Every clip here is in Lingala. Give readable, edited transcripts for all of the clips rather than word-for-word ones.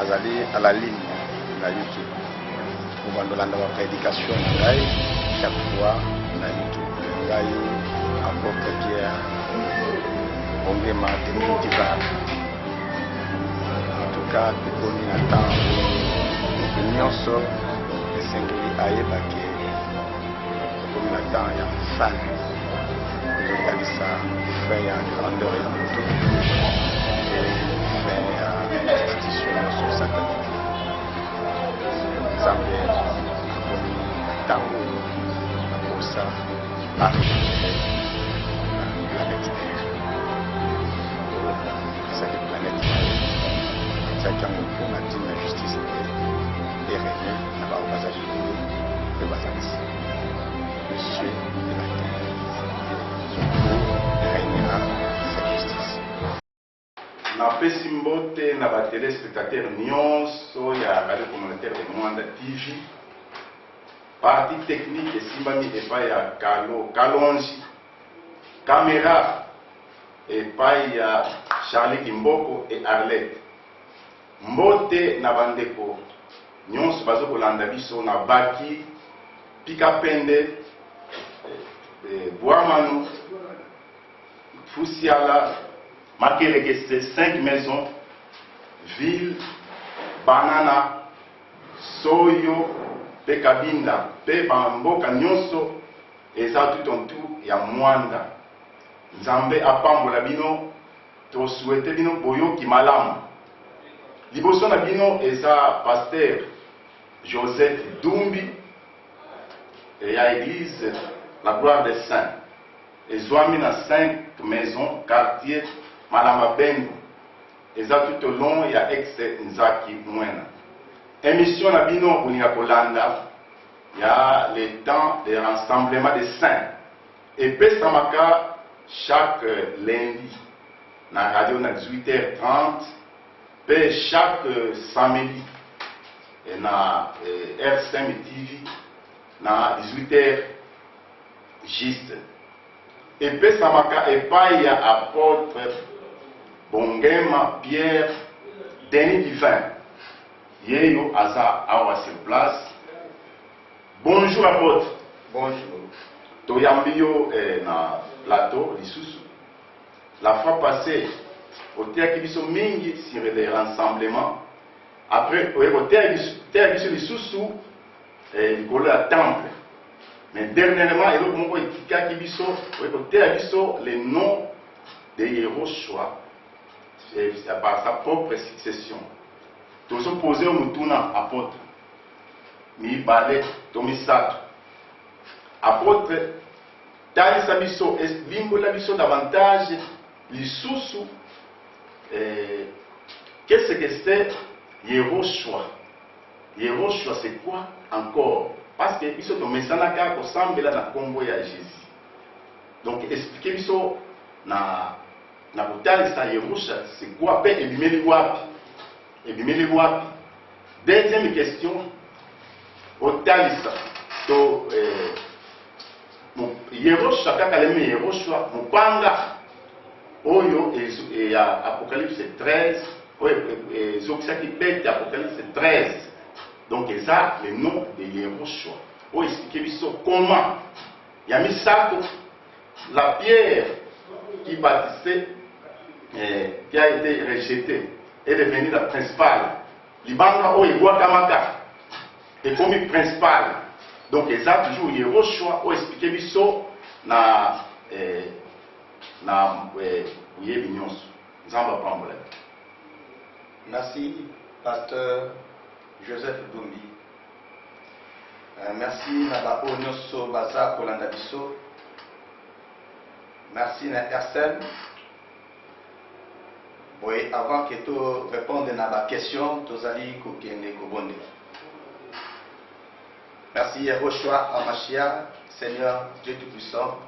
azali à la ligne na YouTube. Pour bandolanda la prédication chaque fois na YouTube. Ngai apôtre Pierre Ongema Temitivar. En tout cas, tukoni na temps nyonso esengeli ayebake tukoni na temps ya fan ezotalisa fin ya grandeur ya motu fin ya institution nyonso satanique. Nzambe akomi ntango akosa arrêté na planète Terre. Ezali planète Terre ezalaki yango mpona ntina ya justice et régner na bao bazali mpe bazalisi le ciel et la terre. Son cours régnera sa justice. Napesi mbote na ba téléspectateurs nyonso ya radio communautaire de Mwanda TV. Partie technique esimbami epai ya Kalonji. Caméra epai ya Charlie Kimboko et Arlette. Mbote na bandeko nyonso bazo kolanda biso na Baki, Pikapende, Boamanu, Fusiala, Makelekeste, 5 maisons, Ville, Banana, Soyo, pe Kabinda, pe Bamboka nyonso, eza tout en tout ya Mwanda. Nzambe apambola bino, to souhaite bino boyoki malamu. Liboso na bino eza pasteur Joseph Dumbi et à l'église la gloire des saints. Ezwami na 5 maisons, quartier Malama Bengo. Eza tout au long ya ex Nzaki Mwena. Émission na bino unika kolanda ya le temps de rassemblement des saints. Et pesamaka chaque lundi na radio na 18h30. Chaque samedi na R5 TV na 18h juste. Et puis samaka epai ya apôtre Bongema Pierre Denis Divin. Yeyo aza awa sur place. Bonjour apôtre. Bonjour. Toyambiyo na plateau lisusu. La fois passée au théâtre biso mingi sur les rassemblements. Après au théâtre biso lisusu likolo ya temple. Mais dernièrement il y a moko etikaki biso au théâtre biso les noms des Yehoshua par sa propre succession. Tous opposés au mutuna apôtre. Mi balé tomisato. Apôtre talisa biso limbola biso davantage lisusu. Qu'est-ce que c'est Yehoshua? Yehoshua c'est quoi encore? Parce que biso to mesanaka ko sambela na kombo ya Jésus. Donc expliquez biso na kotalisa Yehoshua c'est quoi? Pe ebimeli wapi? Ebimeli wapi? Deuxième question. Otalisa to Yehoshua kaka lemi Yehoshua mupanga Oyo et Apocalypse 13, Zokisaki Pete, Apocalypse 13. Donc, c'est ça le nom de Yehoshua. Oyo expliquez comment Yamisako, la pierre qui bâtissait, qui a été rejetée, est devenue la principale. Libanga Oyo Wakamaka est comme principale. Donc, c'est ça toujours Yehoshua. Oyo expliquez na Merci, pasteur Joseph Dumbi. Merci Naba Onyoso Baza Kolanda Biso. Merci na RSM. Oui, avant que tu répondes à ma question, tu allais kokende kobonde. Merci Yehoshua Amashia, Seigneur Dieu Tout-Puissant.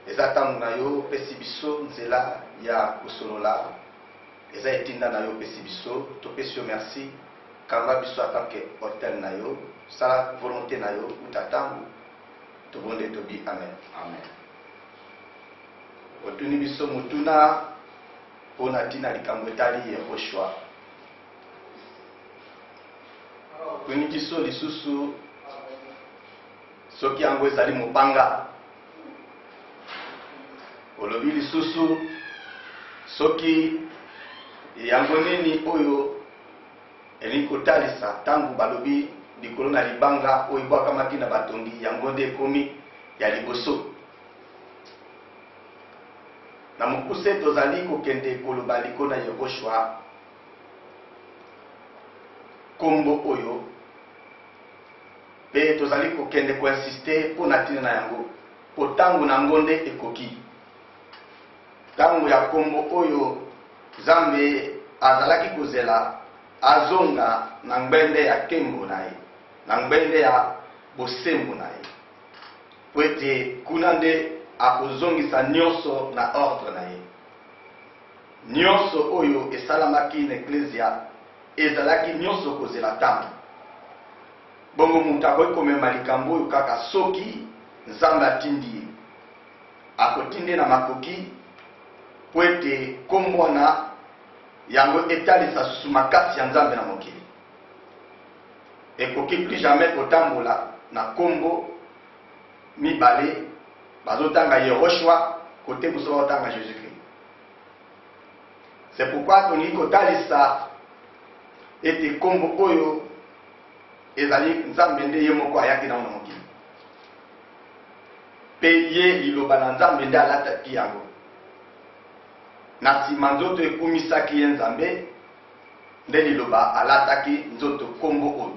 Ezata munayo pesibiso nzela ya kusolola eza etinda nayo pesibiso topesio merci kamba biso atanke hôtel nayo sa volonté nayo utatangu tobonde tobi amen. Amen. Otuni biso mutuna pona tina likambo etali Yehoshua. okunikiso lisusu soki yango ezali mopanga olobi lisusu soki yango nini oyo elingi kotalisa ntango balobi likolo na libanga oyo ebwakamaki na batongi yango nde ekomi ya liboso. Na mokuse tozali kokende koloba likolo na Yehoshua kombo oyo pe tozali kokende koinsiste mpo na ntina na yango po ntango na yango nde ekoki. Ntango ya kombo oyo Nzambe azalaki kozela azonga na ngbende ya kembo na ye, na ngbende ya bosembo na ye, po ete kuna nde akozongisa nyonso na ordre na ye. Nyonso oyo esalamaki na eklesia ezalaki nyonso kozela ntango. Bongo moto akoki komema likambo oyo kaka soki Nzambe atindi ye, akotinde na makoki po ete kombo wana yango etalisa susu makasi ya Nzambe na mokili. Ekoki plus jamais kotambola na kombo mibale bazotanga Yehoshua kote buso bazotanga Jésus-Christ. C'est pourquoi tolingi kotalisa ete kombo oyo ezali Nzambe nde ye moko ayaki na mokili. Pe ye liloba na Nzambe nde alataki yango. Na nsima nzoto ekumisaki ye Nzambe nde liloba alataki nzoto kombo oyo.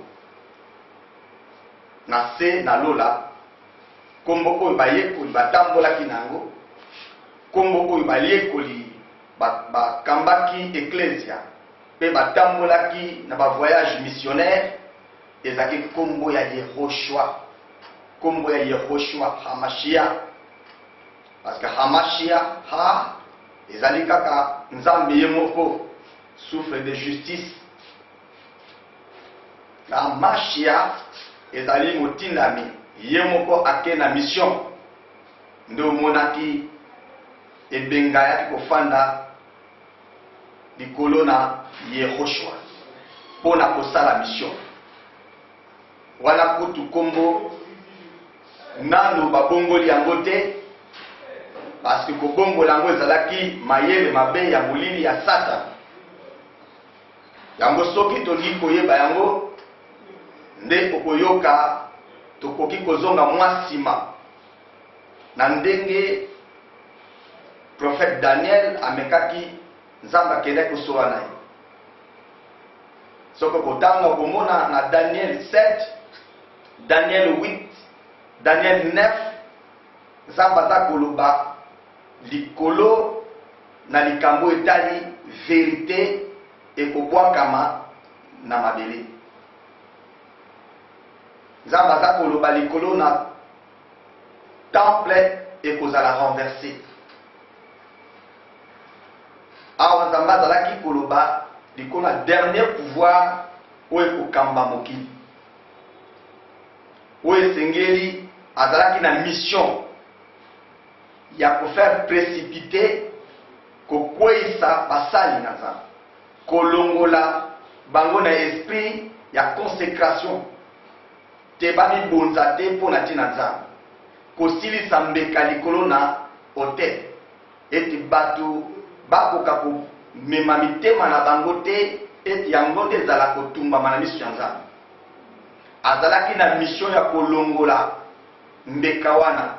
Na se na lola kombo oyo bayekoli batambolaki nango, kombo oyo bayekoli bakambaki eklesia pe batambolaki na bavoyage missionnaire ezaki kombo ya Yehoshua. Kombo ya Yehoshua Hamashia, parce que Hamashia ha ezali kaka Nzambe ye moko, souffle de justice. Hamashia ezali motindami ye moko ake na mission nde omonaki ebenga yaki kofanda likolo na Yehoshua mpo na kosala mission wana kutu kombo nano babongoli yango te, parce que kobongola yango ezalaki mayele mabe ya molili ya Satan. Yango soki tolingi koyeba yango nde okoyoka tokoki kozonga mwa nsima na ndenge prophète Daniel amekaki Nzambe akende kosola na ye. Soko kotanga komona na Daniel 7, Daniel 8, Daniel 9, Nzambe aza koloba likolo na likambo etali vérité ekobwakama na mabele. Nzambe aza koloba likolo na temple ekozala renversé. Awa Nzambe azalaki koloba likolo na dernier pouvoir oyo ekokamba mokili, oyo esengeli azalaki na mission ya kofaire précipiter kokweyisa basali na Nzambe, kolongola bango na esprit ya consécration te bamibonza te mpo na ntina Nzambe, kosilisa mbeka likolo na hotel ete bato bakoka komema mitema na bango te ete yango nde ezala kotumbama na miso ya Nzambe. Azalaki na mission ya kolongola mbeka wana,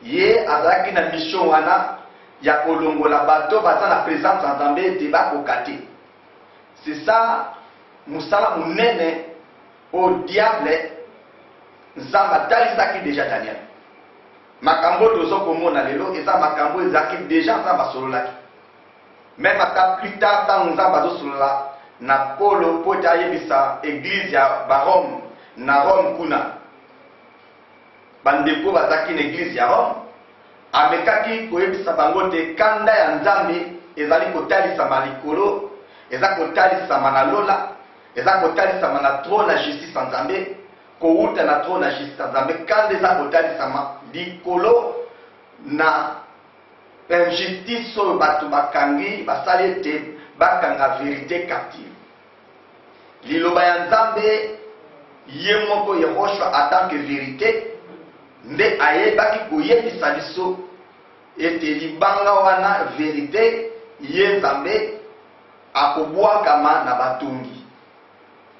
ye azalaki na mission wana ya kolongola bato baza na présence ya Nzambe ete bakoka te. C'est ça mosala monene au diable Nzambe atalisaki déjà Daniel. Makambo tozokomona lelo eza makambo ezalaki déjà Nzambe asololaki. Même ata plus tard ntango Nzambe azosolola na Polo mpo ete ayebisa église ya barome na Rome kuna, bandeko bazalaki na église ya Rome, amekaki koyebisa bango te kanda ya Nzambe ezali kotalisama likolo, eza kotalisama na lola, eza kotalisama na trône ya justice ya Nzambe, kouta na trône ya justice ya Nzambe, kanda eza kotalisama likolo na injustice oyo bato bakangi basali ete bakanga vérité captive. Liloba ya Nzambe Yemoko Yehoshua en tant que vérité, nde ayebaki koyebisa biso ete libanga wana vérité ye Nzambe akobwakama na batungi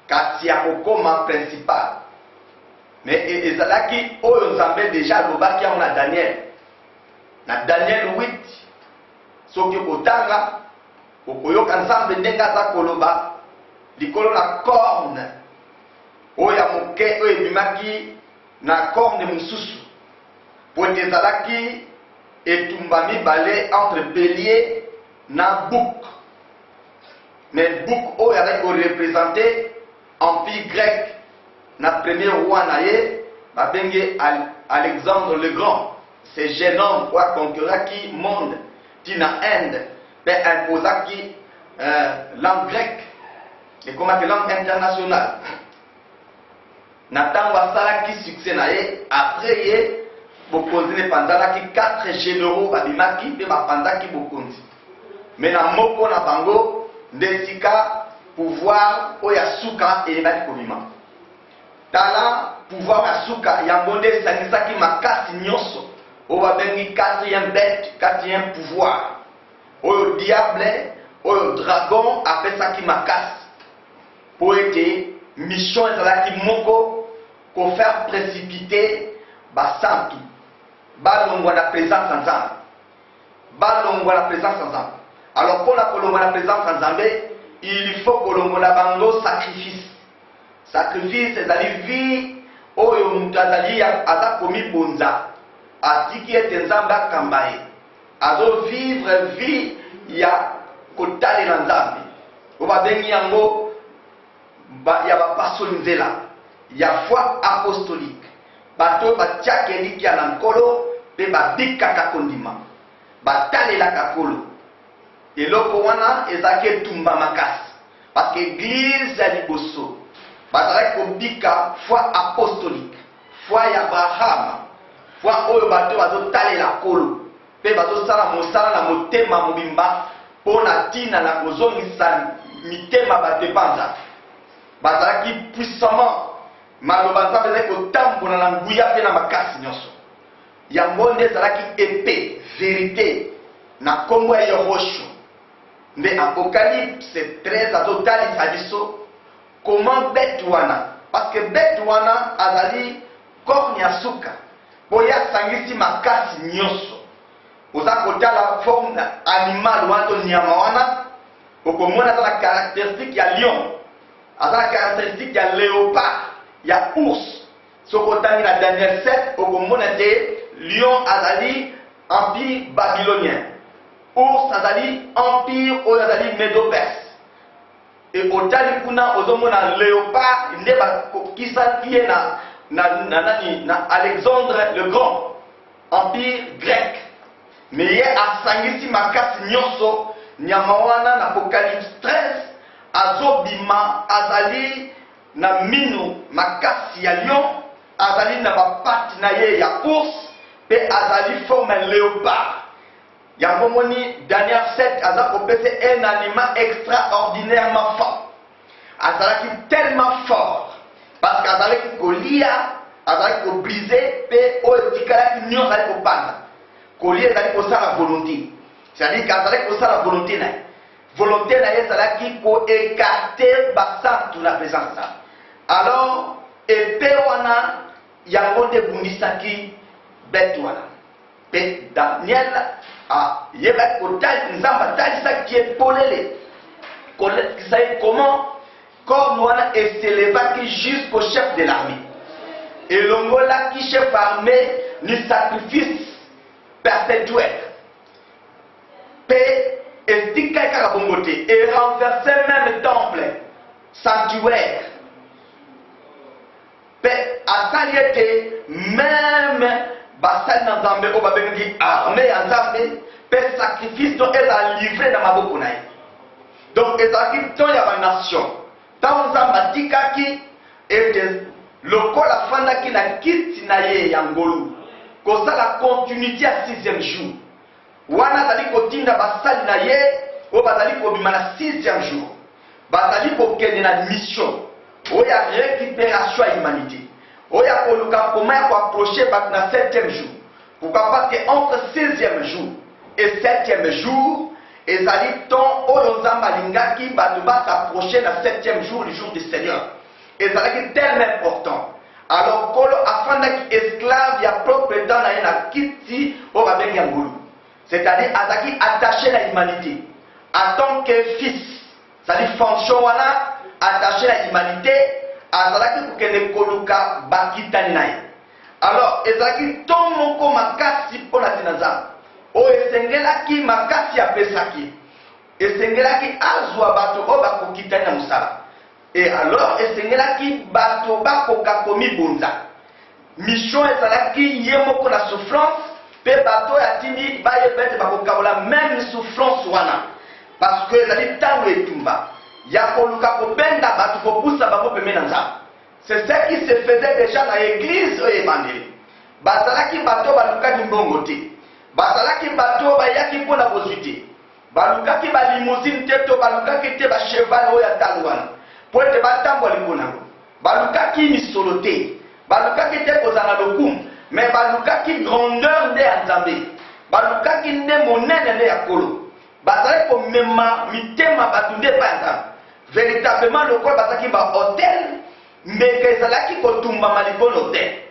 kasi akokoma principal. Mais ezalaki oyo Nzambe déjà alobaki yango na Daniel. Na Daniel 8 soki okotanga okoyoka Nzambe ndenge aza koloba likolo na corne oyo ya moke oyo ebimaki na corne mosusu po ete ezalaki etumba mibale entre bélier na bouc. Mais bouc oyo azalaki korepresente empire grec na premier roi na ye babengi Alexandre le Grand. Ce jeune homme oyo aconquéraki monde tina Inde mpe imposaki langue grecque ekomaki langue internationale. Na ntango asalaki succès na ye après ye bokonzi ne panzanaki 4 généraux babimaki mpe bapanzaki bokonzi. Mais na moko na bango nde sika pouvoir oyo ya suka eyebaki kobima. Tala pouvoir ya suka yango nde esangisaki makasi nyonso oyo babengi 4e bête, 4e pouvoir oyo diable oyo dragon apesaki makasi po ete mission ezalaki moko kofaire précipiter basantu balongwa na présence ya Nzambe, balongwa na présence ya Nzambe. Alors pour la kolongwa na présence ya Nzambe, il faut kolongwa na bango sacrifice. Sacrifice ezali vie oyo mutu azali aza komi bonza atiki ete Nzambe akamba ye azo vivre vie ya kotalela Nzambe oyo babengi yango ya bapasoli nzela ya foi apostolique. Bato batiaka elikya na nkolo mpe babikaka kondima batalelaka kolo. Eloko wana ezalaki etumba makasi parce que église ya liboso bazalaki kobika foi apostolique, foi ya Abraham, foi oyo bato bazotalela kolo mpe bazosala mosala na motema mobimba mpo na ntina na kozongisa mitema bato epanza. Bazalaki puissamment maloba Nzambe ezalaki kotambola na nguya mpe na makasi nyonso. Yango nde ezalaki épée vérité na kombo ya Yehoshua. Nde Apocalypse 13 azotalisa biso comment bête wana, parce que bête wana azali corne ya suka po ye asangisi makasi nyonso. Oza kotala forme animal wana to nyama wana okomona aza na caractéristique ya lion, aza na caractéristique ya léopard, ya ours. Soki otangi na Daniel 7 okomona te lion azali empire babylonien, ours azali empire oyo azali médo-perse. Et otali kuna ozomona léopard nde bakokisaki ye na Alexandre le Grand, empire grec. Mais ye asangisi makasi nyonso nyama wana na Apocalypse 13 azobima azali na mino makasi ya lion, azali na bapati na ye ya ours pe azali forme ya léopard. Yango moni Daniel 7 aza kopese un animal extraordinairement fort. Azalaki tellement fort parce qu'azalaki kolia, azalaki kobriser pe oyo tikalaki nyonso azali kopanda. Kolia ezali kosala volonté, c'est-à-dire qu'azalaki kosala volonté na ye. Volonté na ye ezalaki koécarter basantu na présence na. Alors epée wana yango nde ebundisaki bête wana. Pe Daniel yebaki kotali Nzambe atalisaki ye polele kolekisa ye comment corne wana eselevaki jusqu'au chef de l'armée, elongolaki chef armée ni sacrifice perpétuel pe estikaki kaka bongo te, et renversait même temple sanctuaire pe asali ete même basali na Nzambe oyo babengi armée ya Nzambe pe sacrifice to eza livré na maboko na ye. Donc ezalaki to ya banation ntango Nzambe atikaki ete lokola afandaki na kiti na ye ya ngolu kosala continuité ya 6e jour wana azali kotinda basali na ye oyo bazali kobima na 6e jour bazali kokende na mission il y a récupération à l'humanité. Il y a comment approcher dans le 7e jour. Pourquoi? Parce qu'entre 6e jour et 7e jour, et ça dit ton Olonzamba qui va s'approcher dans le 7e jour, le jour du Seigneur. Et ça dit tellement important. Alors, afin d'être esclave, il y a propre temps dans la Kiti au Babel Yangoulou. C'est-à-dire, attaché à l'humanité. En tant que fils, ça dit fonction attaché à l'humanité, azalaki kokende koluka bakitani naye. Alors ezalaki ton moko makasi mpona tina nzambe oyo esengelaki makasi apesaki, esengelaki azwa bato oyo bakokitani na mosala. Et alors esengelaki bato bakoka komibonza. Mission ezalaki ye moko na souffrance mpe bato oyo atindi bayeba ete bakokabola même souffrance wana, parce que ezali ntango etumba ya koluka kobenda bato kopusa bango pembeni na nzambe. C'est ce qui se faisait déjà dans l'église évangélique. Bazalaki bato balukaki mbongo te, bazalaki bato bayaki mpona kozwi te, balukaki balimousine te to balukaki te bacheval oyo atalo wana po ete batambola likolo nango, balukaki misolo te, balukaki te kozala lokumu, mais balukaki grandeur nde ya nzambe, balukaki nde monene nde ya kolo, bazalaki komema mitema bato nde epai ya nzambe. Véritablement lokola bazalaki bahotel, mbeka ezalaki kotumbama likolo te,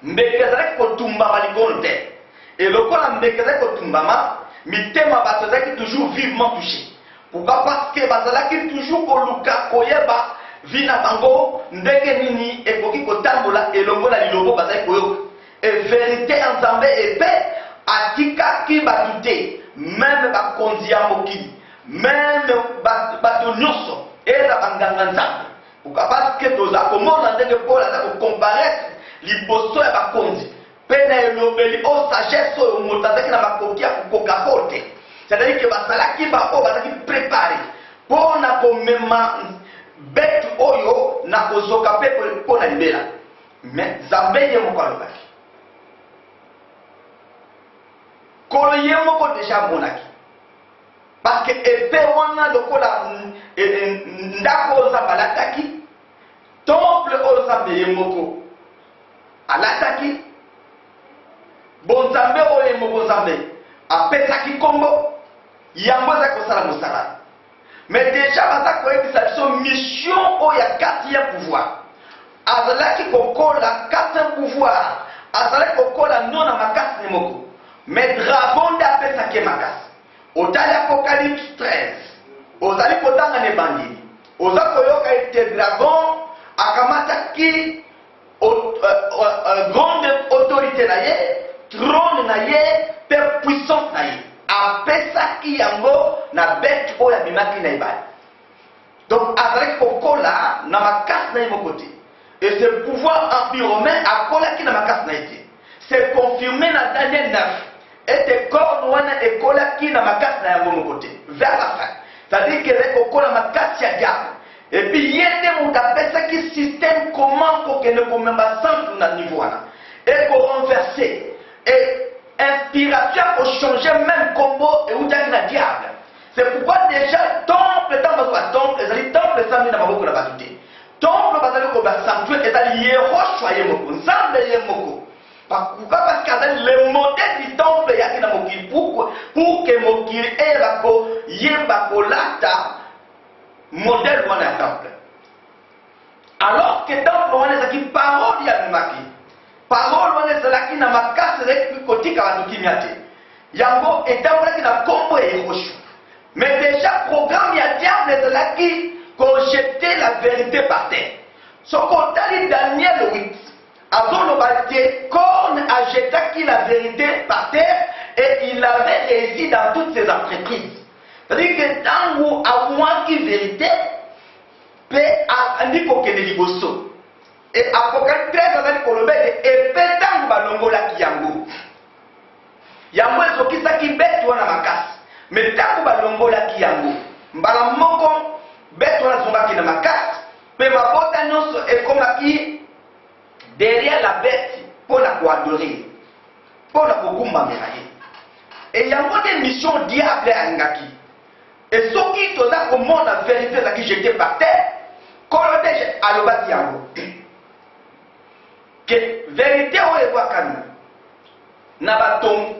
mbeka ezalaki kotumbama likolo te. Et lokola mbeka ezalaki kotumbama, mitema bato ezalaki toujours vivement touché. Pourquoi? Parce que bazalaki toujours koluka koyeba vina bango ndenge nini ekoki kotambola elongo na lilobo bazalaki koyoka. Et vérité ya nzambe epe atikaki bato te, même bakonzi ya mokili, même bato nyonso eza banganga nzambe. Pourquoi? Parce que toza komona ndenge Paul aza kocomparaître liboso ya bakonzi mpe na elobeli o sagesse oyo moto azalaki na makoki ya kokoka kote. C'est-à-dire que basalaki bao bazalaki préparé mpona komema betu oyo na kozoka mpe mpona libela. Mais nzambe ye moko alobaki, kolo ye moko deja amonaki. Parce que epe wana lokola ndako oyo nzambe alataki, temple oyo nzambe ye moko alataki, bonzambe oyo ye moko nzambe apesaki kombo, yango ezaki kosala mosala. Mais déjà baza koyebisa biso mission oyo ya 4e pouvoir. Azalaki kokola 4e pouvoir, azalaki kokola nona makasi ne moko, mais dragon nde apesaki makasi. Otali Apocalypse 13, ozali kotanga ne bandeli, oza koyoka ete dragon akamataki grande autorité na ye, trône na ye, pe puissance na ye, apesaki yango na bête oyo abimaki na ebale. Donc azalaki kokola na makasi na ye moko te. Et ce pouvoir empire-romain akolaki na makasi na ye te. C'est confirmé dans Daniel 9. Et corps wana ekolaki na makasi na yango moko te vers la fin. C'est-à-dire que ezalaki kokola makasi ya diable. Et puis ye nde moto apesaki système comment kokende komema centre na niveau wana et korenverser. Et inspiration pour changer même combo et outaki na diable. C'est pourquoi déjà temple tant bazwa temple ezali temple sami na maboko na bato te. Temple bazali ko ba sanctuaire ezali Yehoshua ye moko, nzambe ye moko. Pourquoi? Parce que le modèle du temple yaki na mokili pour que mokili ebako yeba kolata modèle wana ya temple. Alors que temple wana ezaki parole ya bimaki, parole wana ezalaki na makasi ezalaki kotika bato kimia te, yango etambolaki na kombo ya Yehoshua. Mais déjà programme ya diable ezalaki kojeter la vérité par terre. Sokotali Daniel 8, Corne a jeté la vérité par terre et il avait réussi dans toutes ses entreprises. C'est-à-dire que tant où à moi qui vérité, peut andi kokende liboso. Et Apocalypse 13 azali koloba et tant où balongola ki yango. Yango ezokisaki betu wana makasi. Mais tant où balongola ki yango, mbala moko betu wana zombaki na makasi, pe mabota nyonso ekomaki derrière la bête pour la adorer, pour la kokumbamela ye. Et il y a une mission diable à Ngaki. Et ce qui te a comment la vérité là qui j'étais par terre, quand on siège à l'Obatiango. Que vérité ou évoquée Nabaton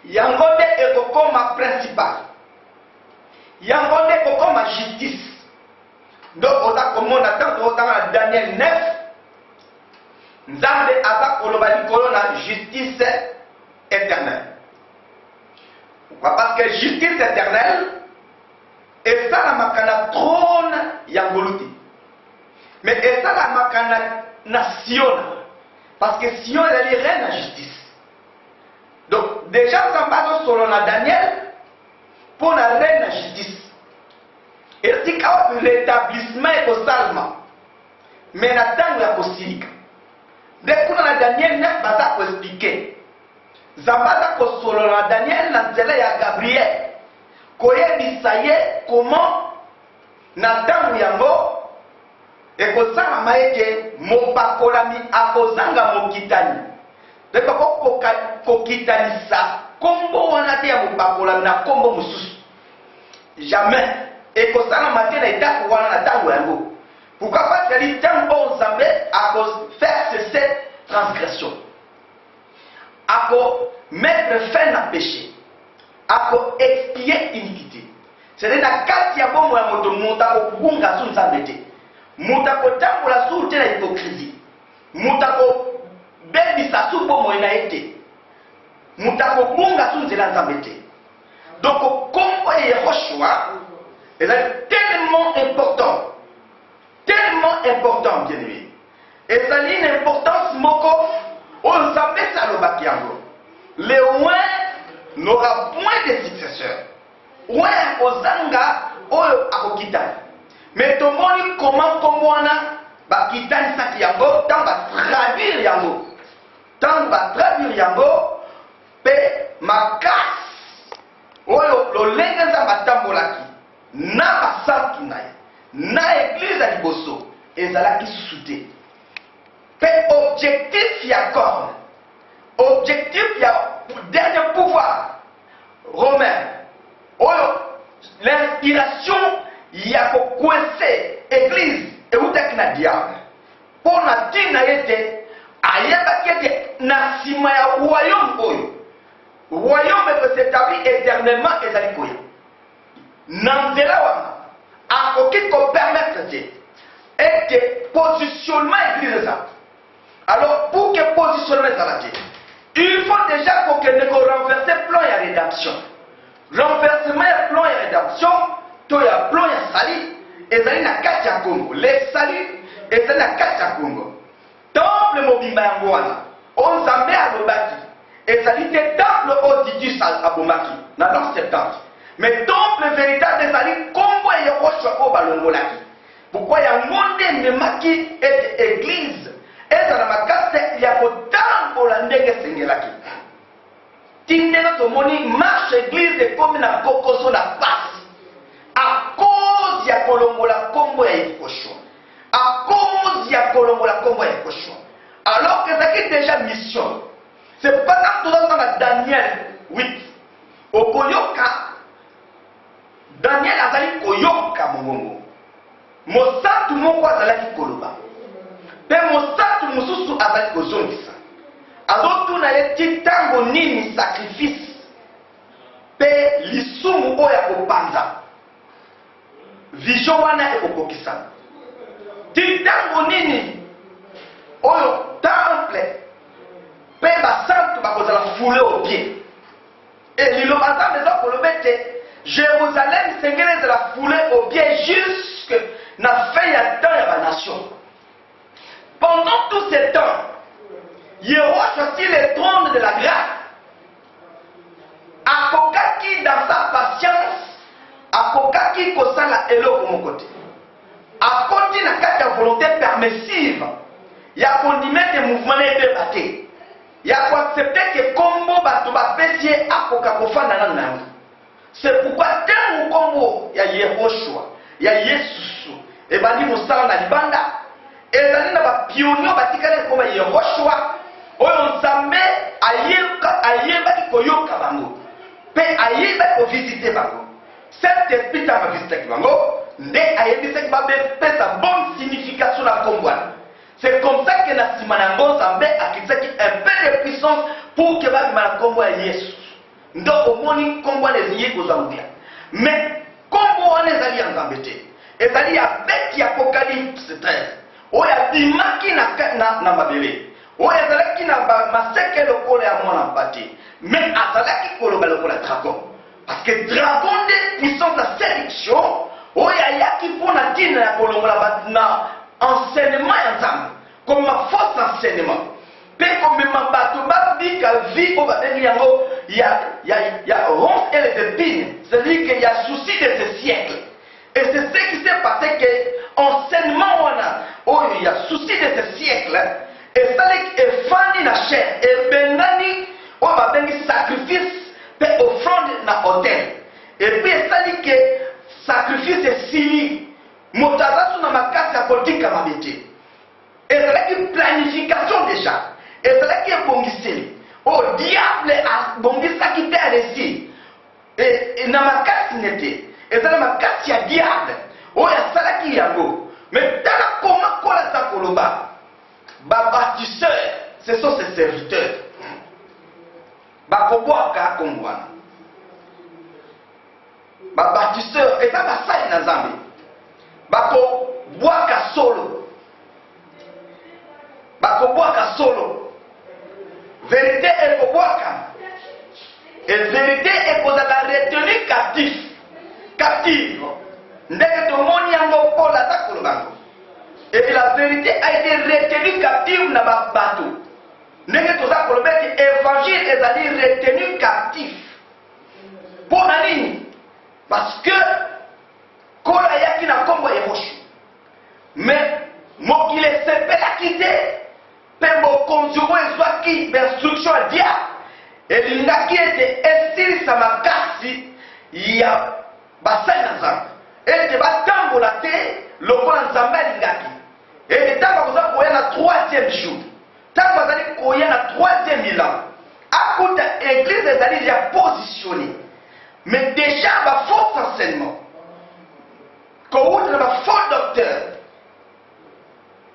Yangonde est ma principale. Yangonde est ma justice. Donc, on a comme on attend dans Daniel 9. Nzambe aza kolobali kolona justice éternelle. Pourquoi? Parce que justice éternelle est ça la makana trône yangoluti. Mais est ça la makana nation. Parce que Sion elle est reine la justice. Donc déjà ça passe selon Daniel pour la reine la justice. Et si quand l'établissement est au salma, mais la tangue la possible. Dès qu'on a Daniel 9, va ça expliquer. Zambada ko solo na Daniel na nzela ya Gabriel. Koye bisaye comment na tangu yango ekozanga maeke mopakolami akozanga mokitani. Deko kokitanisa kombo wana te ya mopakolami na kombo mususu. Jamais. Ekozanga mate na etako wana na tangu yango. Pourquoi pas que les temps bon Zambé à faire cesser transgression, à mettre fin à péché, à expier iniquité. C'est la carte ya bon moya moto mutako bunga sun Zambé. Mutako tango la soute la hypocrisie. Mutako bebi sa su bon moya été. Mutako bunga sun zela Zambé. Donc comme Yehoshua est tellement important. Tellement important, bien aimé. Et ça a une importance moko, on s'appelle ça le bakiango. Le ouin n'aura point de successeur. Ouin ozanga oyo akokitani. Mais tout le monde comment bakitani saki yango, tant va traduire yango. Tant va traduire yango, pe makas oyo lo lenga za batambolaki. Na basaki naye. Na église à liboso ezala ki soute pe objectif ya corps objectif ya dernier pouvoir romain oyo l'inspiration ya ko coincer église et utak na diable pour na tina yete ayeba kete na sima ya royaume peut s'établir éternellement ezali koya nandela wana à qui qu'on permette et que positionnement église ça. Alors pour que positionnement ça il faut déjà pour que nous renverser plan et rédemption. Renversement et plan et rédemption, tout y a plan et sali et ça na katia Congo. Les salis et ça na katia Congo. Temple mobimba ngwana. On s'en met à l'obaki. Et ça dit temple Otitus à Bomaki dans l'an 70. Mais temple véritable des alliés, comment il y a un balongolaki? Pourquoi il y a un monde de maki et église? Et dans la casse, il y a autant pour la nègre sengelaki. Tindena to moni marche église de comme na kokoso la passe. À cause il y a kolongola kombo ya ikocho. À cause il y a kolongola kombo ya ikocho. Alors que ça qui est déjà mission. C'est pas dans tout dans Daniel 8. Au Koyoka Daniel azali koyoka mongongo. Mosatu moko azali koloba. Pe mosatu mususu azali kozongisa. Azotuna ye titango nini sacrifice. Pe lisumu oya kopanza. Vision wana ekokokisa. Titango nini oyo temple. Pe basantu bakozala foulé au pied. Et l'ilobasa meza kolobete Jérusalem s'engage de la foulée au pied jusque na fin ya temps ya la nation. Pendant tout ce temps, Yehova sortit le trône de la grâce. Akokaki dans sa patience, akokaki kosala eloko mon côté. Akoti na kati ya volonté permissive, ya kondime des mouvements de bâté. Ya ko accepter que kombo bato ba pesie akoka kofanda na nango. C'est pourquoi tel kombo ya Yehoshua, ya Yesusu, et bandi musala na libanda, et zali na ba pionnier batikale koma Yehoshua, oyo nzambe ayeba ki koyoka bango, pe ayeba ko visiter bango. Cet esprit va visiter bango, nde ayebisaki bapesa bonne signification na kombwana. C'est comme ça que na sima na ngo Nzambe akitisaki un peu de puissance pour que babima na kombo ya Yesu. Ndo omoni kombwana ezingi kozanguya. Mais kombo wana ezali ya Nzambe te. Ezali ya beti ya Apocalypse 13. Oyo abimaki na mabele. Oyo ezalaki na maseke lokola ya mwana mpate. Mais azalaki koloba lokola dragon. Parce que dragon de puissance de séduction, oyo ayaki mpona ntina ya kolongola na enseignement ya Nzambe, comme un faux enseignement. Pe komema bato babika vie oyo babengi yango ya ronces et les épines. C'est-à-dire qu'il y a souci de ce siècle. Et c'est ce qui s'est passé que enseignement wana oyo il y a souci de ce siècle. Et ça est fani na chair et bengani oyo babengi sacrifice pe offrande na hôtel. Et puis ça dit que sacrifice est sili motazasu na makasi ya kotika mabete. Et c'est une planification déjà. Et c'est une bongiseli. Oh diable a bongisaki te alesi. Et na makasi nete. Et c'est la makasi ya diable. Oh ya salaki yango. Mais dans la comment kola sa koloba. Baptisseurs, ce sont ses serviteurs. Bakobwaka kombwana. Baptisseurs, et ça basali na Nzambe. Bakobwaka solo. Bakobwaka solo. Vérité est kobwaka. Et vérité est kozaka retenu captif. Captive. Ndeke tomoni yango kola ta kolobango. Et la vérité a été retenue captive dans ma bateau. N'est-ce pas que l'évangile est allé retenu captif. Pour la ligne. Parce que, quand il y a qui n'a pas de mais, moi qui les sais pas quitter, mais mon conjoint soit qui, l'instruction à diable, et il n'a qui été estiré sa ma casse, il y a bassin ensemble. Et il va tambour la terre, le bon ensemble, il y a qui. Et tant que vous avez le troisième jour, tant que vous avez le troisième bilan, à côté de l'église, vous allez déjà positionner. Mais déjà, il y a un faux enseignement. Quand vous avez un faux docteur,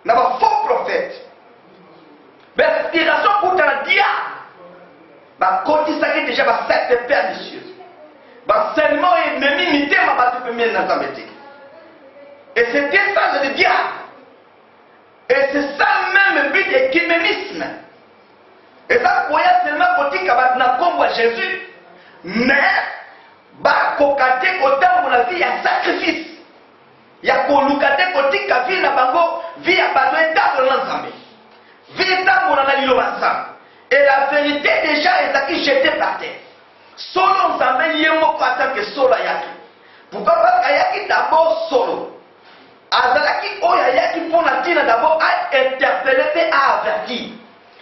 il y a un faux prophète. L'inspiration pour le diable, quand ça est déjà un secte pernicieux. L'enseignement est même imité, mais il pas et c'était ça le diable. Et c'est ça même le but de l'écuménisme. Et ça, pour y avoir seulement côté Kabatna comme Jésus, mais, bah, kokate côté pour la vie, il y a sacrifice. Il y a kolukate côté Kavi, la bango, vie à battre dans l'ensemble. Vie dans l'ensemble. Et la vérité déjà est acquis jetée par terre. Solo ensemble, il y a un mot que solo yaki. Pourquoi parce qu'il y a qui d'abord solo. Azalaki oyayaki pour la tina d'abord à interpeller et à avertir.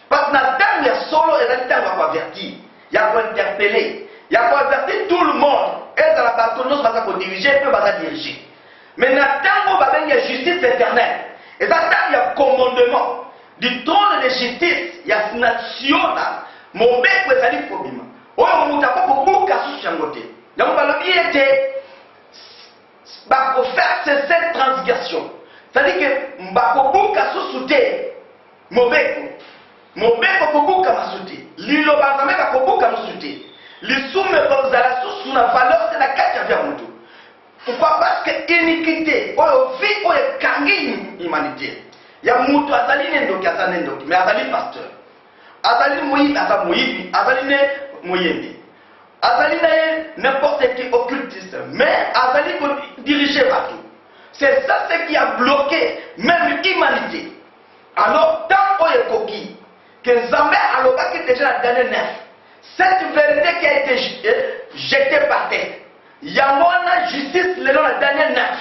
Parce que dans le temps solo, il y a un temps pour avertir. Il y a pour interpeller. Il y a pour avertir tout le monde. Et dans la bâtonneuse, il va diriger, il va diriger. Mais dans le temps où il y a justice éternelle, et dans le temps il y a commandement du trône de justice, il y a une nation là. Mon bec est allé pour lui. Oh, on m'a pas pour beaucoup à ce changoté. Donc, le bien était. Pour faire cette transgression. C'est-à-dire que Mbako a sous-souté. Mobeko Kobuka m'a souté. Lilo Banzame Kobuka m'a souté. Les soumes Banzala sous la valeur de la carte vers Moutou. Pourquoi? Parce que iniquité, ou vie, ou kangi humanité. Il y a Moutou Azaline Ndoki, Azaline Ndoki, mais Azaline pasteur. Azaline Moïbi, Azaline Moïbi. Azali n'importe qui occultiste, mais Azali peut diriger partout. C'est ça ce qui a bloqué même l'humanité. Alors, tant qu'on est coquille, que Zambé a l'occasion déjà la dernière neuf, cette vérité qui a été jetée par terre, il y a une justice le long de la dernière neuf,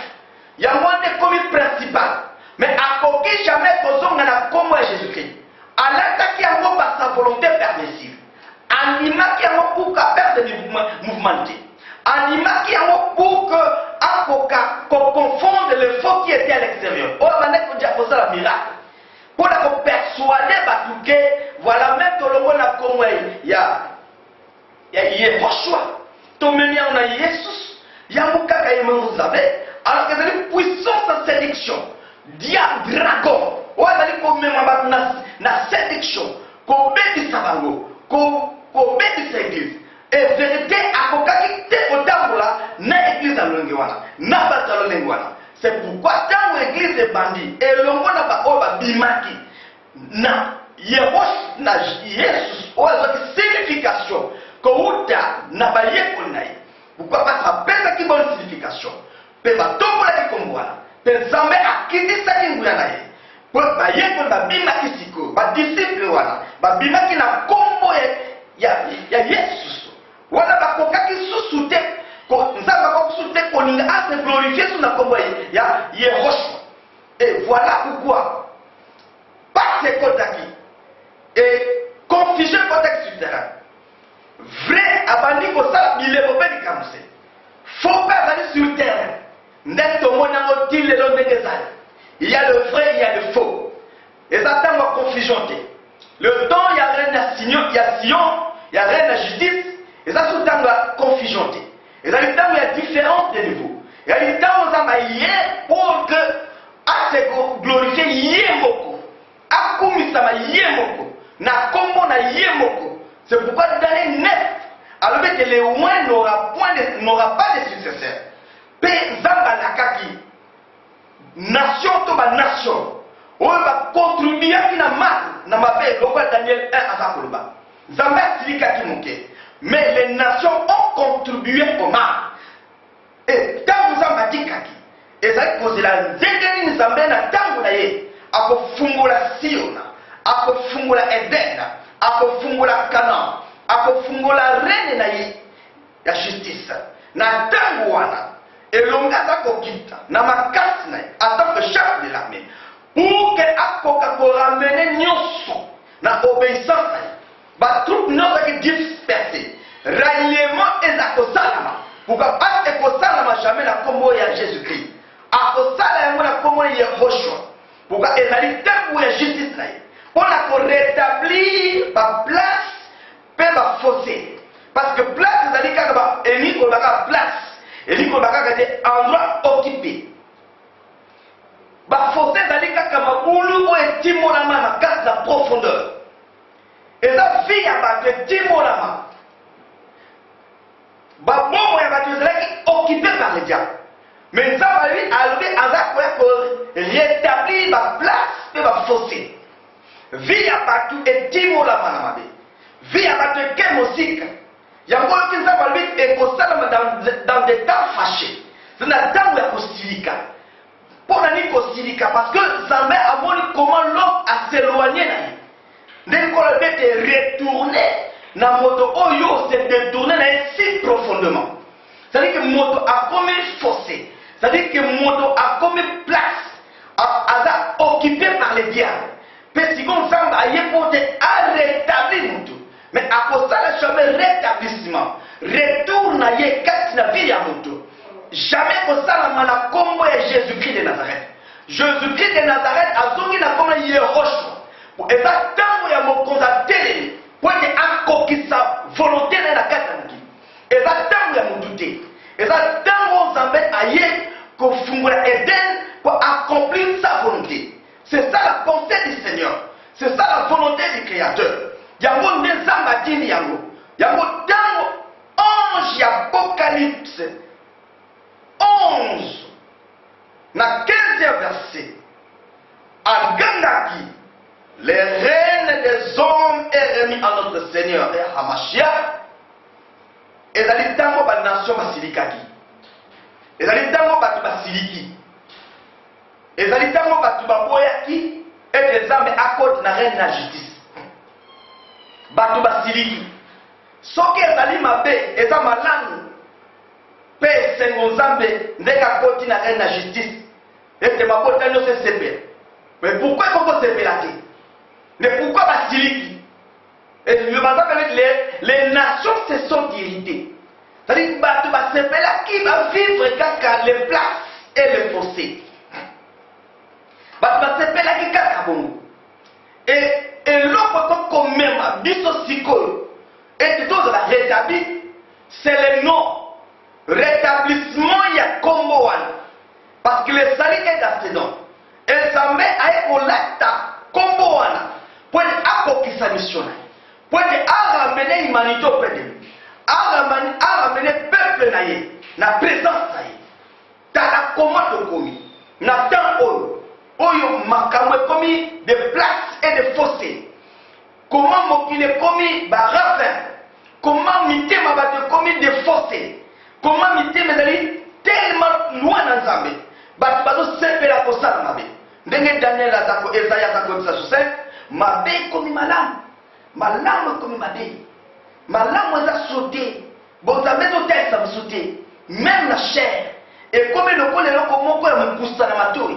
il y a un commis principal, mais à coquille jamais posons comme Jésus-Christ. À l'attaque qui a par sa volonté permissive. Anima qui a pour perdre de mouvementé. Anima qui a pour qu'on confonde le faux qui était à l'extérieur. On va mettre pour ça la miracle. Pour persuader que voilà même tout le monde a comme il y a Yehoshua. Tout le monde a Jésus. Il y a beaucoup de gens qui alors que c'est une puissance de séduction. Diable, dragon, ou est-ce qu'on met na séduction, qu'on met du sabango, qu'on met de l'église. Et vérité, à kokaki te otambola na église à l'ongewana, na batalo lengwana. C'est pourquoi tant l'église est bandit et l'ongona ba oba bimaki na yeros na Jesus ou la signification que uta na ba yekonai. Pourquoi pas ça pèse qui bonne signification. Pe ba tombola ki kombwana. Pe zambe akiti sa kinguyana ye. Pe ba yekon ba bimaki siko, ba disciple wana, ba bimaki na kombo ya Jesus. Voilà bakokaki susute ko nzamba ko susute ko ninga a se glorifier sur la combo ya Yehoshua. Et voilà pourquoi pas ces kotaki et confusion contexte sur terrain. Vrai abandi ko sala bilebo pe dikamse. Faut pas aller sur terrain. Net au mona motil le long des années. Il y a le vrai, il y a le faux. Et ça t'a ma confusion. Le temps il y a rien à Sion, il y a Sion, il y a rien à justice. Et ça, c'est la confusion. Et ça, il y a différents niveaux. Et il y a pour que, à se glorifier, yémoko. À kumisama yémoko. Na kombo na yémoko. C'est pourquoi dans les neuf, alors que les ouins n'aura pas de successeur. Pe zamba nakaki. Nation to ba nation. On va contribuer à la masse. Na mabe, le Daniel 1 à Zakoloba. Zamba silikaki moke. Mais les nations ont contribué au mal. Et tant vous en dit kaki. Et ça cause la zengeni nzambe na tangu na ye. Ako fungula Siona, ako fungula Eden, ako fungula Canaan, ako fungula reine na ye ya justice. Na tangu wana elonga zako kita na makasi na ye en tant que chef de l'armée. Pour que ako kako ramene nyoso na obéissance na ye. Ba troupe non qui dispersé. Ralliement et Salama. Pourquoi pas Salama jamais la combo ya Jésus-Christ. Salama la combo ya Yehoshua. Pourquoi il a dit tant pour la justice là. On a rétablir la place pour la fossé. Parce que place c'est à dire que Élie on a place. Élie on a des endroits occupés. Ba fossé c'est à dire que Maboulou ou Timorama na carte la profondeur. Et ça fille a battu Timorama. Bah bon, il y a qui occupé par les diables. Mais ça va lui allouer à ça pour rétablir la place et la fossé. Vie à battu et Timo la manamade. Vie à battu quelle musique. Il y a beaucoup qui ça va lui et pour ça dans des temps fâchés. C'est dans le temps où il y a Kostilika. Pour la nuit Kostilika, parce que ça met à voir comment l'homme a s'éloigné. Dès qu'on a été retourné. Na moto oyo s'est détourné si profondément. C'est-à-dire que moto a comme fossé. C'est-à-dire que moto a comme place a occupé par les diables. Parce que comme ça a yépoté à rétablir moto. Mais à cause de ça, jamais rétablissement. Retourne à yé quatre na vie à moto. Jamais comme ça la mana combo est Jésus-Christ de Nazareth. Jésus-Christ de Nazareth a zongi na comme Yehoshua. Et ça tant il y a mon constaté. Pour que akokisa volonté dans la carte et ça tant ya mudute et ça tant on s'embête ailleurs qu'on fungula Eden pour accomplir sa volonté. C'est ça la pensée du Seigneur, c'est ça la volonté du Créateur. Yango nzamba dini yango tango ange Apocalypse 11 na 15e verset agandaki. Les reines des hommes est remis à notre Seigneur et à Mashiach. Et dans les temps où la nation va silikaki. Et dans les temps où va siliki. Et dans les temps où va boyaki. Et les hommes accordent la reine la justice. Batu va siliki. Ce qui est allé ma paix, et ça ma langue. Paix, c'est mon zambe. N'est qu'à côté la reine la justice. Et que ma côté ne se sépare. Mais pourquoi il faut se séparer? Mais pourquoi Basiliki? Et le matin avec les nations se sont irritées. C'est-à-dire que c'est là qui va vivre quand les places et les fossés. C'est là qui va vivre. Et l'autre comme même, biso siko, et tout de la rétablir, c'est le nom. Rétablissement, il y a Komboan. humanité auprès de lui. A ramené peuple naïe, na présence naïe. Tala comment to komi. Na temps oyo makamwe komi de places et de fossés. Comment mokile komi ba ravin. Comment mitema ba komi de fossés. Comment mitema ezali tellement loin na Nzambe. Bato bazo sepela kosala mabe. Ndenge Daniel azako Esaïe azako bisa Joseph, mabe komi malamu. Malamu komi mabe. Malamu eza sauté. Bon Nzambe to tesa sauté. Même la chair. Et comme le kole loko moko ya mpusa na matoi.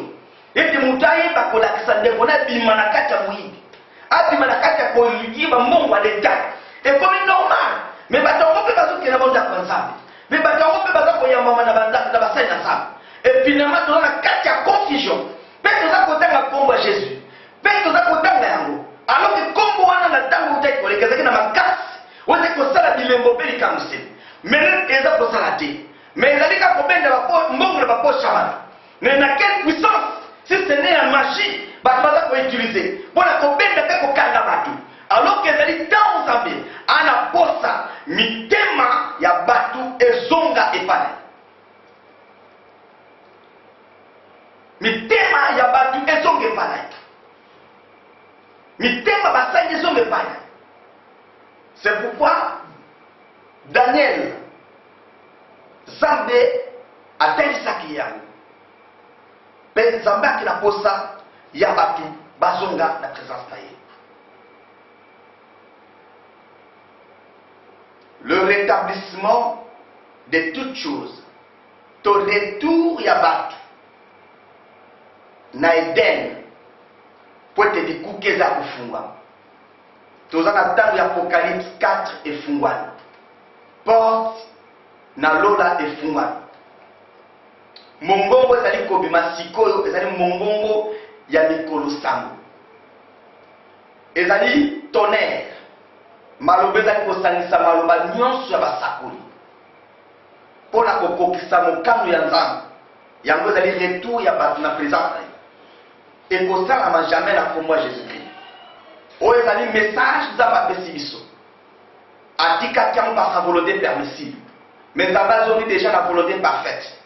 Ete mutayi bakolakisa ndeko na bima na kati ya muyibi. Abima na kati ya koyiba mbongo l'État. Et comme normal. Mais batongo pe bazo kena bonda kwa Nzambe. Mais batongo pe bazo koyamba na banda na basai na Nzambe. Et finalement dans la carte ya confusion. Peut-être ça kotanga kombo Jésus. Peut-être ça kotanga yango. Alors que kombo wana na tango utai kolekeza na makasi. Wote kosala bilembo pe likamuse. Mais eza kosala te. Mais il a dit qu'il y a un peu de chaman. Mais dans quelle puissance, si ce n'est la magie, il faut utiliser. Pour la combien de temps alors qu'il a dit dans Zambie, on a posé mitema ya batu et zonga et pane. Mitema ya batu et zonga et pane. Mitema basai et zonga et pane. C'est pourquoi Daniel Zambé atelisaki yango. Mais Zambé akina posa ya batu bazonga na présence na ye. Le rétablissement de toutes choses. To retour ya batu na Eden po te dikukeza kufungwa. Toza na tango ya Apocalypse 4 efungwana. Porte na lola efungwana. Mongongo ezali kobima sikoyo ezali mongongo ya mikolo sango. Ezali tonnerre. Maloba ezali kosangisa maloba nyonso ya basakoli. Pona kokokisa mokano ya Nzambe. Yango ezali retour ya bato na présence na ye. Ekosalama jamais na kombo ya Jésus-Christ. Oyo ezali message Nzambe apesi biso. Atikaki yango par sa volonté permissible. Mais Nzambe azongi déjà la volonté parfaite.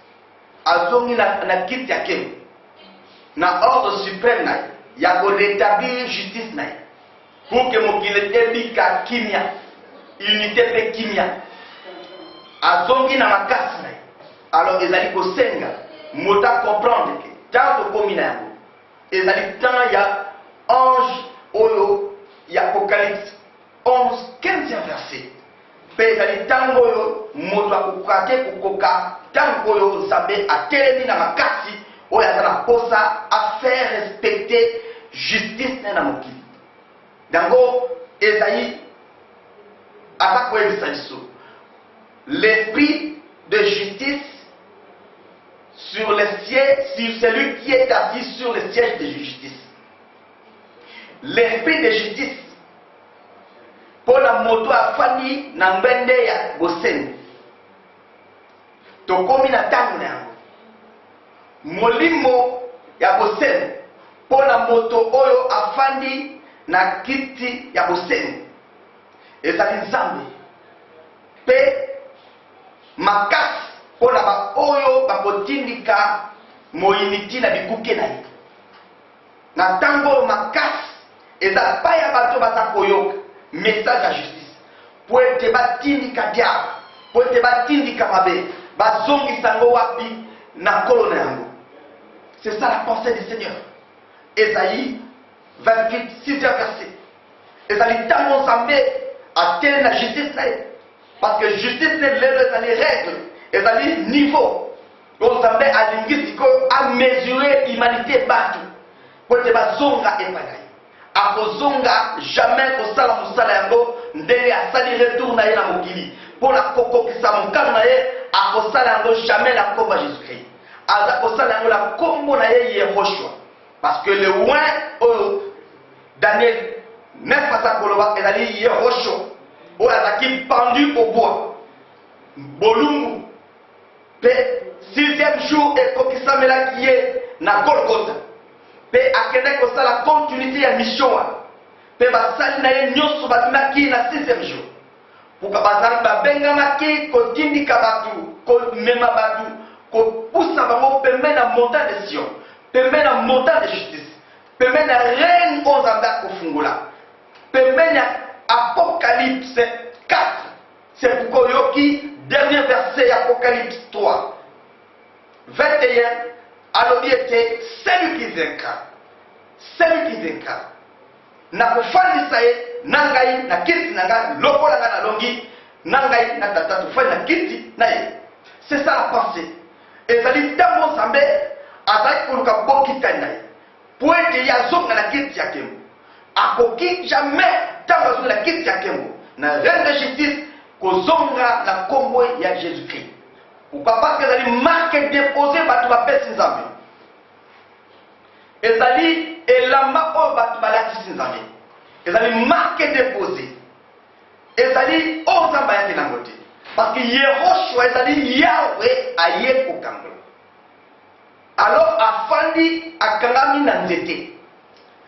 Azongi na kiti ya kemo. Na ordre suprême na ye. Ya ko rétablir justice na ye. Pour que mokili ebika kimia. Unité pe kimia. Azongi na makasi na ye. Alors ezali kosenga. Mota comprendre que tant tokomi na yango. Ezali tant ya ange oyo ya Apocalypse 11, 15e verset. Pe ezali tango oyo moto akokate kokoka tango oyo Nzambe atelemi na makasi oyo azala posa à faire respecter justice na mokili. Dango Esaïe atako ebisa biso. L'esprit de justice sur le siège, sur celui qui est assis sur le siège de justice. L'esprit de justice pour la moto afani na mbende ya bosengo. Tokomi na tango na yango. Molimo ya bosengo pour la moto oyo afandi na kiti ya bosengo. Ezali Nzambe. Pe makasi pour la ba oyo bakotindika moyiniti na bikuke na ye. Na tango makasi eza pa ya bato batakoyoka message à justice. Pour te batindika diable, pour te batindika mabe, bazongi sango wapi na kolo na yango. C'est ça la pensée du Seigneur. Esaïe 28, 6e verset. Esaïe tango Nzambe atteint la justice na ye. Parce que justice c'est les règles, ezali niveau. Donc Nzambe alingi siko a mesurer l'humanité batu. Pour te bazonga epanai. Akozonga jamais kosala musala yango ndenge asali retour na ye na mokili pona kokokisa mokano na ye akosala yango jamais na kombo ya Jésus-Christ. Aza kosala yango na kombo na ye Yehoshua. Parce que le oin oyo Daniel 9 asa koloba ezali Yehoshua oyo azaki pendu au bois bolungu pe 6e jour ekokisamelaki ye na Golgotha. Pe akende kosala continuité ya mission wa. Pe basali na ye nyonso batunaki na 6e jour. pour que bazali babengamaki kotindika batu komema batu kopusa bango pembeni na montagne de Sion, pembeni na montagne de justice, pembeni na reine oyo nzambe akofungula, pembeni na Apocalypse 4. C'est pourquoi yoki dernier verset Apocalypse 3 21 alobi ete celui qui vaincra, celui qui vaincra nakofandisa ye na ngai na kiti na ngai lokola ngai na longi na ngai na tata tofandi na kiti na ye. C'est ça la pensée. Ezali ntango nzambe azali koluka bokitani na ye po ete ye azonga na kiti ya nkembo, akoki jamais ntango azonga na kiti ya nkembo na reine de justice kozonga na kombo ya Jésus-Christ. Parce que ezali marque déposé bato bapesi nzambe, ezali elamba oyo bato balatisi nzambe, ezali marque déposé, ezali oyo nzambe ayaki nango te, parce que Yehoshua ezali Yahweh aye kokangola. Alors afandi akangami na nzete,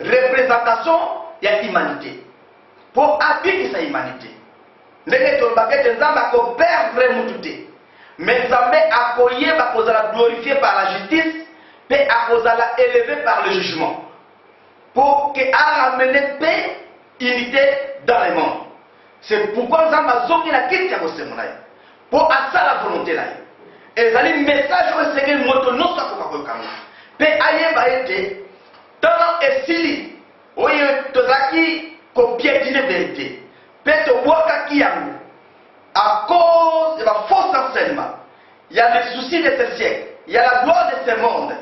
représentation ya humanité pour abikisa humanité. Ndenge tolobaka ete nzambe akoperdre mutu te, mais nzambe akoyeba kozala glorifié par la justice et akozala élevé par le jugement pour que a ramené paix, unité dans le monde. C'est pourquoi nzambe azongi na kiti ya bosembo na ye pour asala volonté na ye. Ezali message oyo esengeli moto nyonso akoka koyokanga mpe ayeba ete ntango esili oyo tozalaki kopiétine vérité mpe tobwakaki yango à cause de la fausse enseignement. Il y a les soucis de ce siècle, il y a la gloire de ce monde.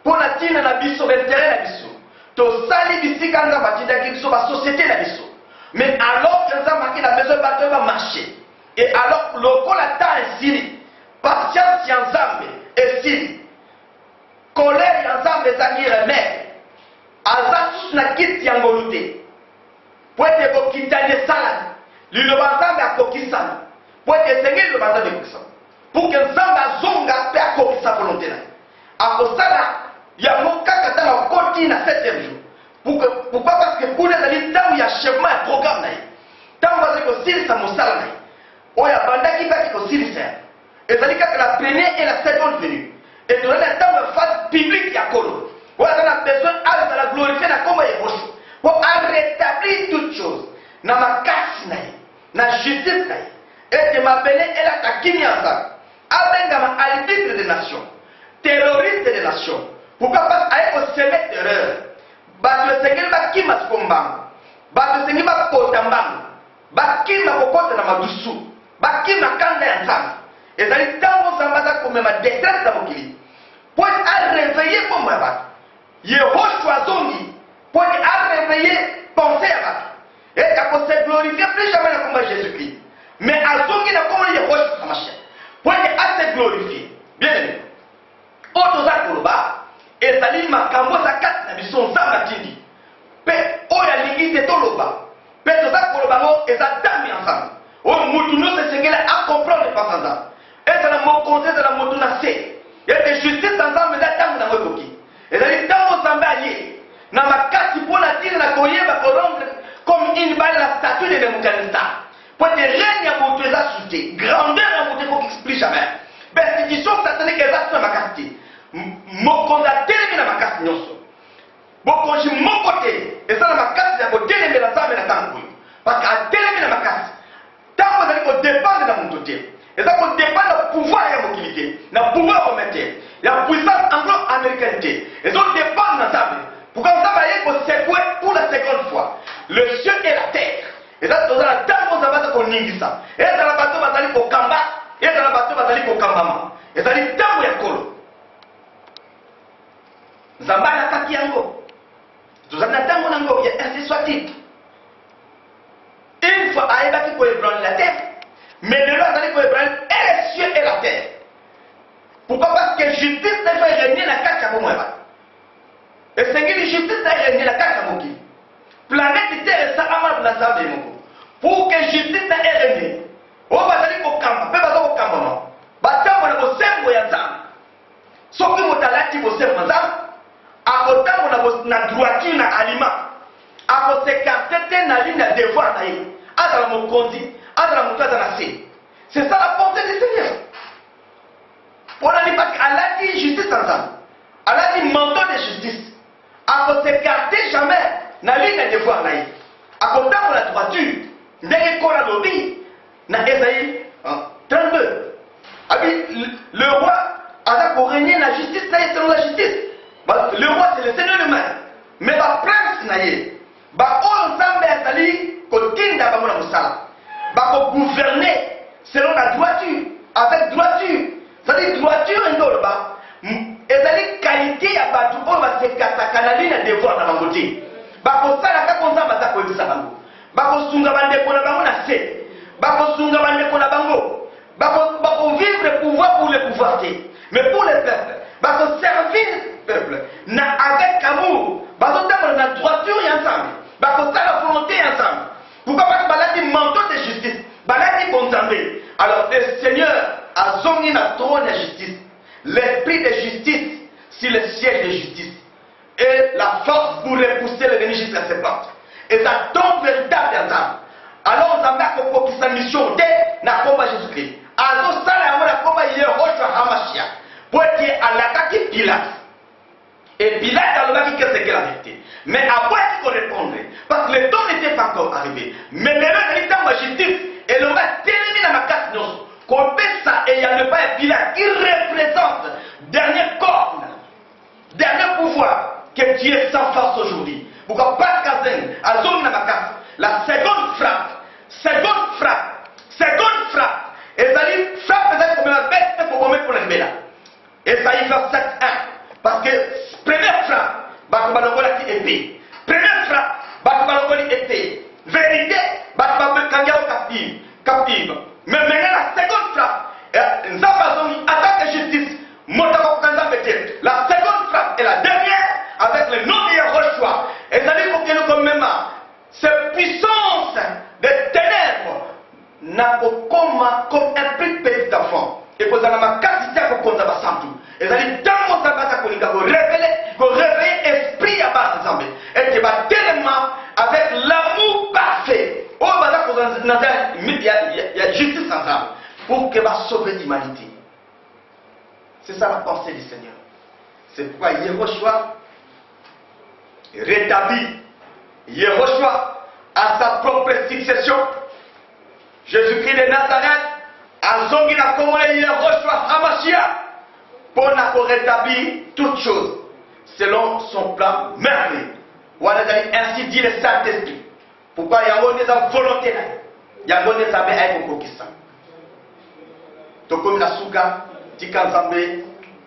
Pour la tine na biso, l'intérêt na biso. To sali bisika nga batinda ki biso ba société na biso. Mais alors que ça marqué la maison bateau va marcher. Et alors le la temps esili, patience ya nzambe esili. Colère ya nzambe ezali remède. Aza susu na kiti ya ngolu te. Po ete bokitani sala. Liloba nzambe akokisana. Po ete esengeli liloba nzambe akokisana. Pour que nzambe azonga mpe akokisa volonté na ye. Akosala yango kaka ntango akoti na 7e jour. Pourquoi? Parce que kuna ezali ntango ya chevement ya programme na ye. Ntango azali kosilisa mosala na ye oyo abandaki baki kosilisa ya ezali kaka la première et la seconde venue. Et tozali na ntango ya phase publique ya kolo oyo aza na besoin azala glorifié na kombo ya Yehoshua po arétablir toute chose na makasi na ye na justice na ye ete mabele elaka kimia nzambe abengama arbitre des nations, terroriste des nations. Pourquoi? Parce qu'il faut semer terreur. Bato esengeli bakima sikombango, bato esengeli bakota mbango, bakima kokota na madusu, bakima kanda ya nzambe. Ezali ntango nzambe aza komema détresse na mokili po aréveille bombo ya bato. Yehoshua azongi po aréveille pensée ya bato ete akose glorifier plus jamais na kombo ya Jésus-Christ, mais azongi na kombo ya Yehoshua Hamashiach pour être assez glorifié. Bien aimé. Otoza koloba ezali makambo za kati na biso nzambe atindi mpe oyo alingi te toloba mpe toza koloba ngo eza ntambi ya nzambe oyo mutu nyonso esengeli acomprendre mpasa nzambe ezala mokonzi ezala motu na se ete justice ya nzambe eza ntango nango ekoki ezali ntango nzambe aye na makasi mpo na ntina na koyeba korendre comme une balle la statue de Nebuchadnezzar po ete règne ya motu eza sute grandeur ya motu ekoki explique jamais persécution satanique eza so na makasi te mokonzi atelemi na makasi nyonso bokonzi moko te eza na makasi ya kotelemela nzambe na ntango oyo parce atelemi na makasi ntango ezali kodépendre na moto te eza kodépendre na pouvoir ya mokili te na pouvoir romain te ya puissance anglo-américaine te ezodépendre na nzambe pourquoi nzambe aye kosekwe pour la seconde fois le ciel et la terre eza toza na ntango nzambe aza koningisa ezala bato bazali kokamba ezala bato bazali kokambama ezali ntango ya kolo nzambe alakaki yango tozali na ntango nango ya ainsi soit-il. Une fois ayebaki koébranler la terre mais lelo azali koébranler et les cieux et la terre. Pourquoi? Parce que justice na efai régner na kati ya bomoi ya bato esengeli justice na erégner na kati ya mokili planète terre esalama na nzambe moko pour que justice na erégner oyo bazali kokamba mpe baza kokambama batambola bosembo ya nzambe soki moto alati bosembo ya nzambe akotambola na droiture na aliment akosekarte te na ligne ya devoir na ye azala mokonzi C'est ça la pensée du Seigneur. On a dit parce qu'elle a dit justice ensemble. Elle a dit manteau de justice. À ne s'écarter jamais dans la ligne de devoir. À côté de la droiture, dès qu'on a lobby, dans Ésaïe 32. Le roi a pour régner la justice, selon la justice. Le roi c'est le Seigneur lui-même. Mais le prince, on va gouverner selon la droiture, avec droiture. C'est-à-dire droiture et là-bas. Et c'est-à-dire qualité à battre, on va se casser la devoir dans la côté. Bako sala ka konza bata ko bisa bango. Bako sunga bande ko na bango na se. Bako sunga bande ko na bango. Bako vivre pouvoir pour le pouvoir. Mais pour le peuple, bako servir le peuple. Na avec amour, bako table na droiture ensemble. Bako sala volonté ensemble. Pourquoi parce que balati manteau de justice, balati condamné. Alors le Seigneur a zongi na trône de justice. L'esprit de justice sur le siège de justice. Et la force pour repousser l'ennemi jusqu'à ses portes. Et ça tombe véritable ensemble. Alors on a compris sa mission de na combat Jésus-Christ. Alors ça la combat il est roche Hamashia. Pour être à l'attaque Pilate. Et Pilate a le qui qu'est-ce que la vérité. Mais après il faut répondre. Parce que le temps n'était pas encore arrivé. Mais le temps de justice et le va terminer dans ma casse non. Qu'on fait ça et il n'y a pas un Pilate qui représente dernier corps, dernier pouvoir que Dieu est sans force aujourd'hui. Pourquoi pas Kazen, à zone dans ma casse, la seconde frappe, et ça dit frappe peut-être comme la bête, il faut qu'on mette pour les là. Et ça y va 7-1. Parce que première frappe, Bakubalokoli épée. Première frappe, Bakubalokoli épée. Vérité, Bakubalokoli captive. Mais maintenant la seconde frappe, nous avons attaque de justice, la seconde frappe est la dernière avec le nom de Yahushua. Et ça dit qu'il faut que nous même cette puissance de ténèbres n'a comme un plus petit enfant. Et pour ça, ma capacité à qu'on s'en va tout. Et ça dit dans mon sabbat qu'on réveille esprit à base de zambé. Et tu vas tellement avec l'amour parfait. Oh, il y a justice ensemble pour que va sauver l'humanité. C'est ça la pensée du Seigneur. C'est pourquoi Yahushua rétablit Yahushua à sa propre succession. Jésus-Christ de Nazareth a zongi na komole Yahushua Hamashia pour rétablir toutes choses selon son plan merveilleux. Ainsi dit le Saint-Esprit. Pourquoi il y a une volonté là? Il y a une volonté avec le Kokistan. Tokomi na suka tika nzambe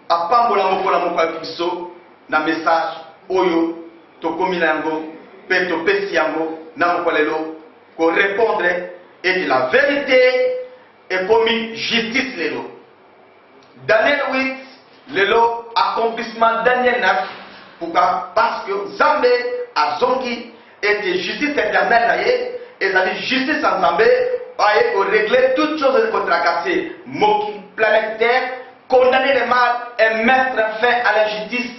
apambola mokola moko ya biso na message oyo tokomi na yango pe topesi yango na mokolelo ko répondre et de la vérité et commis justice lelo. Daniel 8 lelo accomplissement Daniel 9 pourquoi parce que Zambé a zongi était justice éternelle et ça dit justice en Zambé pour régler toutes choses contre la cassée, moquis planétaire, condamner le mal et mettre fin à l'injustice.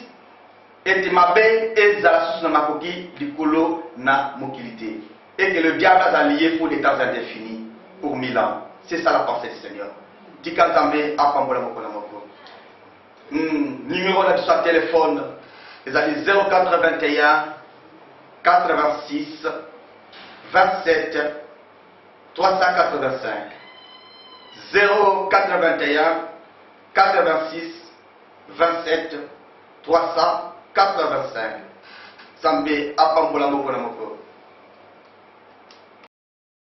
Et de ma belle et Zalasus na makoki du kolo na mokilité. Et que le diable a lié pour des temps indéfinis, pour 1000 ans. C'est ça la pensée du Seigneur. Dikantambe apambola mokola moko. Numéro de son téléphone, ils ont dit 0421 86 27 385 081 86 27 385 Zambé apambola moko na moko.